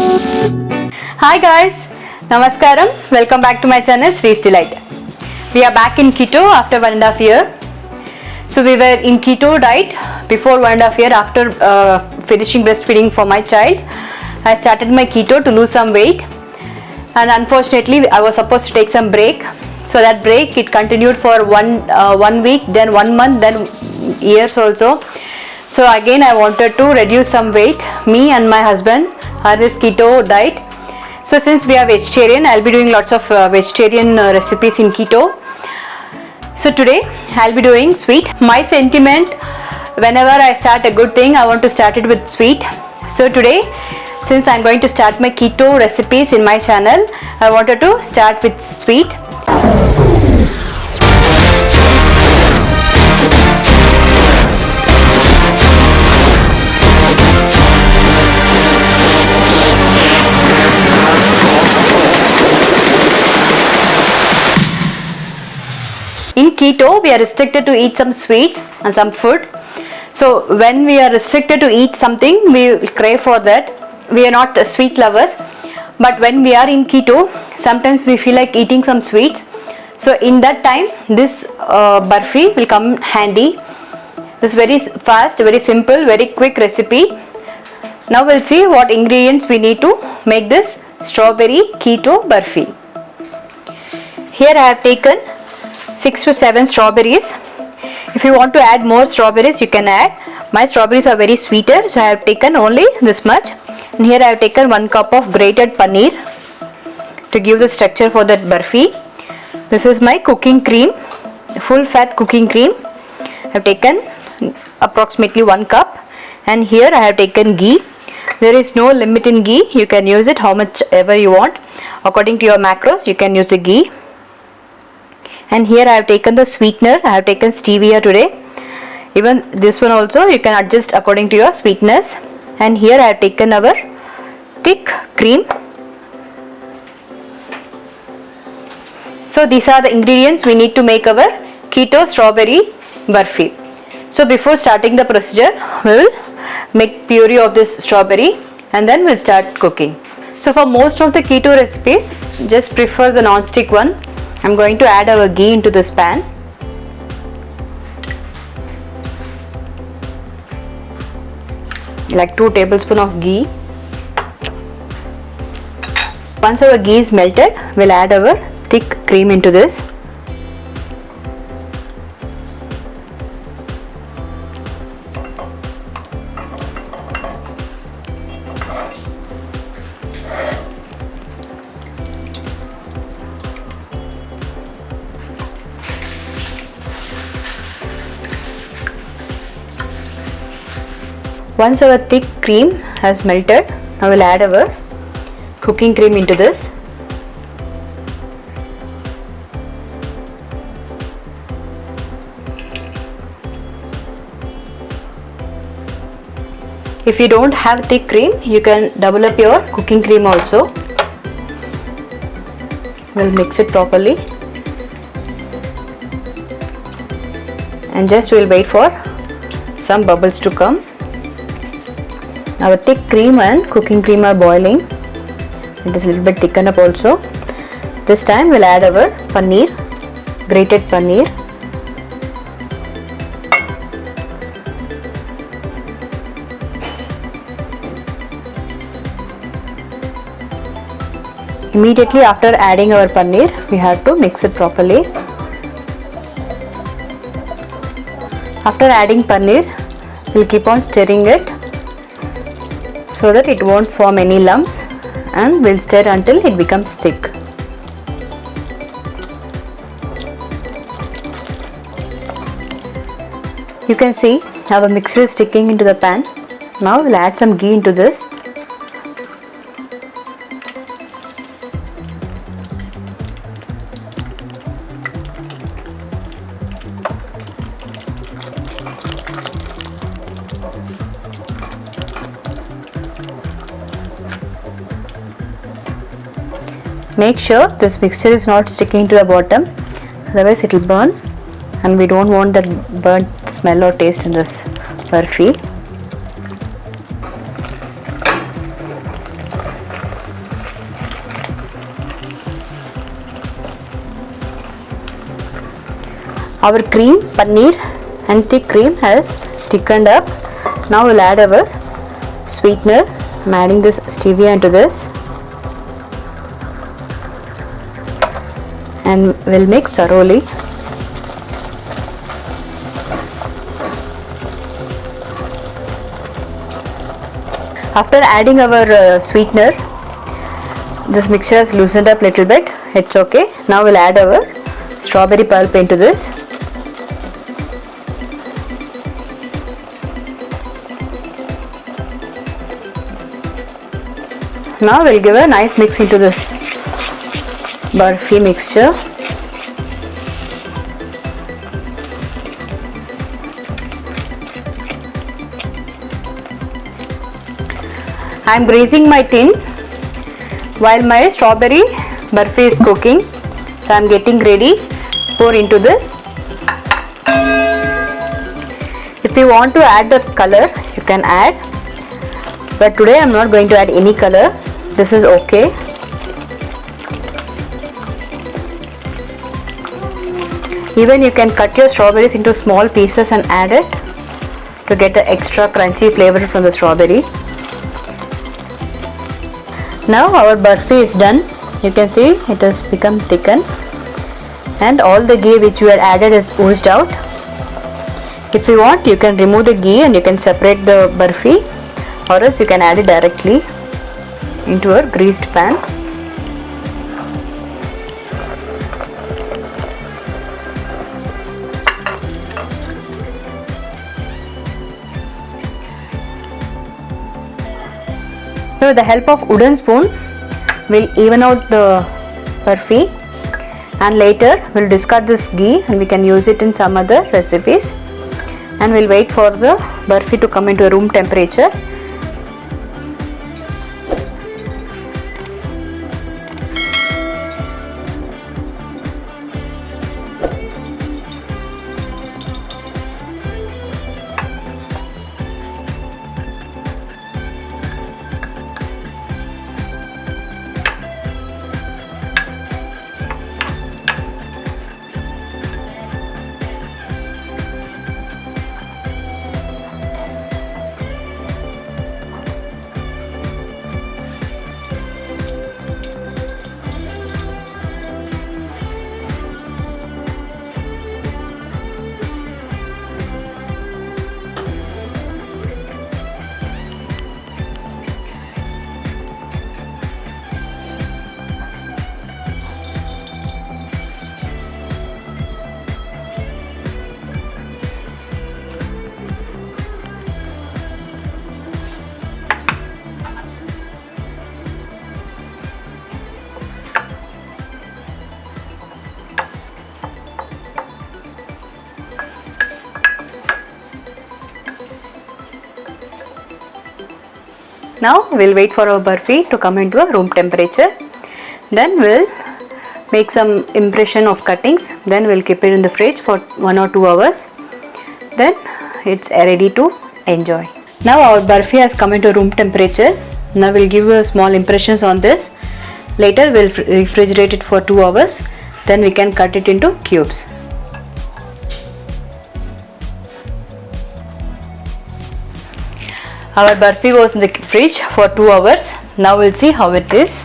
Hi guys, Namaskaram. Welcome back to my channel Sri's Delight. We are back in keto after 1.5 years. So we were in keto diet before 1.5 years after finishing breastfeeding for my child. I started my keto to lose some weight, and unfortunately I was supposed to take some break. So that break it continued for one week, then 1 month, then years also. So again I wanted to reduce some weight. Me and my husband are this keto diet. So since we are vegetarian, I'll be doing lots of vegetarian recipes in keto. So today I'll be doing sweet. My sentiment, whenever I start a good thing, I want to start it with sweet. So today, since I'm going to start my keto recipes in my channel, I wanted to start with sweet. In keto, we are restricted to eat some sweets and some food. So when we are restricted to eat something, we crave for that. We are not sweet lovers. But when we are in keto, sometimes we feel like eating some sweets. So in that time, this barfi will come handy. This very fast, very simple, very quick recipe. Now we'll see what ingredients we need to make this strawberry keto barfi. Here I have taken 6 to 7 strawberries. If you want to add more strawberries, you can add. My strawberries are very sweeter, so I have taken only this much. And here I have taken 1 cup of grated paneer to give the structure for that barfi. This is my cooking cream, full fat cooking cream. I have taken approximately 1 cup, and here I have taken ghee. There is no limit in ghee. You can use it how much ever you want. According to your macros, you can use the ghee. And here I have taken the sweetener. I have taken stevia today. Even this one also you can adjust according to your sweetness. And here I have taken our thick cream. So these are the ingredients we need to make our keto strawberry barfi. So before starting the procedure, we will make puree of this strawberry and then we'll start cooking. So for most of the keto recipes, just prefer the non-stick one. I'm going to add our ghee into this pan. Like 2 tablespoons of ghee. Once our ghee is melted, we'll add our thick cream into this. Once our thick cream has melted, now we'll add our cooking cream into this. If you don't have thick cream, you can double up your cooking cream also. We'll mix it properly. And just we'll wait for some bubbles to come. Our thick cream and cooking cream are boiling. It is a little bit thickened up also. This time we'll add our paneer, grated paneer. Immediately after adding our paneer, we have to mix it properly. After adding paneer, we'll keep on stirring it so that it won't form any lumps, and we'll stir until it becomes thick. You can see our mixture is sticking into the pan. Now we'll add some ghee into this. Make sure this mixture is not sticking to the bottom, otherwise it will burn, and we don't want that burnt smell or taste in this barfi. Our cream, paneer and thick cream has thickened up. Now we'll add our sweetener. I'm adding this stevia into this and we'll mix thoroughly. After adding our sweetener, this mixture has loosened up a little bit. It's okay. Now we'll add our strawberry pulp into this. Now we'll give a nice mix into this barfi mixture. I am greasing my tin while my strawberry barfi is cooking. So I am getting ready. Pour into this. If you want to add the color, you can add. But today I am not going to add any color. This is okay. Even you can cut your strawberries into small pieces and add it to get the extra crunchy flavor from the strawberry. Now our barfi is done. You can see it has become thickened and all the ghee which you had added is oozed out. If you want, you can remove the ghee and you can separate the barfi, or else you can add it directly into a greased pan. So with the help of wooden spoon, we'll even out the barfi and later we'll discard this ghee and we can use it in some other recipes, and we'll wait for the barfi to come into a room temperature. Now we'll wait for our barfi to come into a room temperature. Then we'll make some impression of cuttings. Then we'll keep it in the fridge for 1 or 2 hours. Then it's ready to enjoy. Now our barfi has come into room temperature. Now we'll give you small impressions on this. Later we'll refrigerate it for 2 hours. Then we can cut it into cubes. Our barfi was in the fridge for 2 hours. Now we'll see how it is.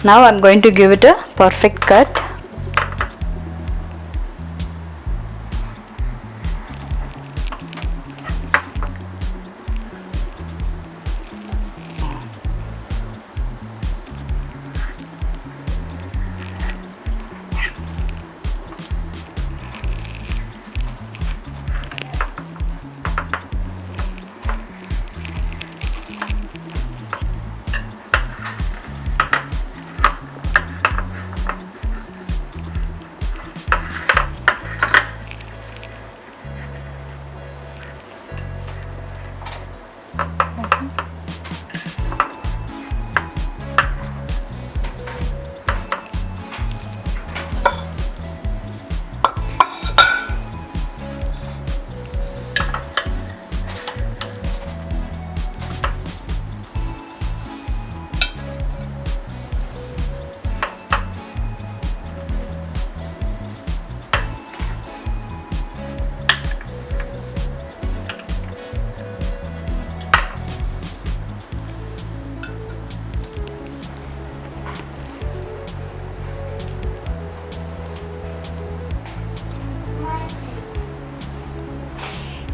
Now I'm going to give it a perfect cut.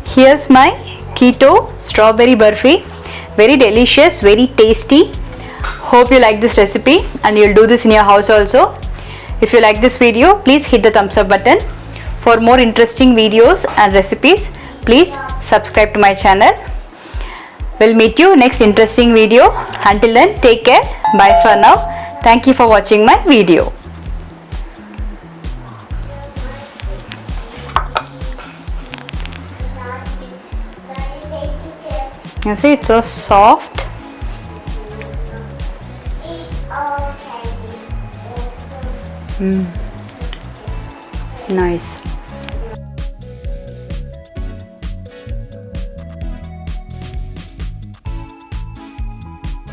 Here's my keto strawberry burfi. Very delicious, very tasty. Hope you like this recipe and you'll do this in your house also. If you like this video, please hit the thumbs up button. For more interesting videos and recipes, please subscribe to my channel. We'll meet you next interesting video. Until then, take care. Bye for now. Thank you for watching my video. You see, it's so soft. Nice.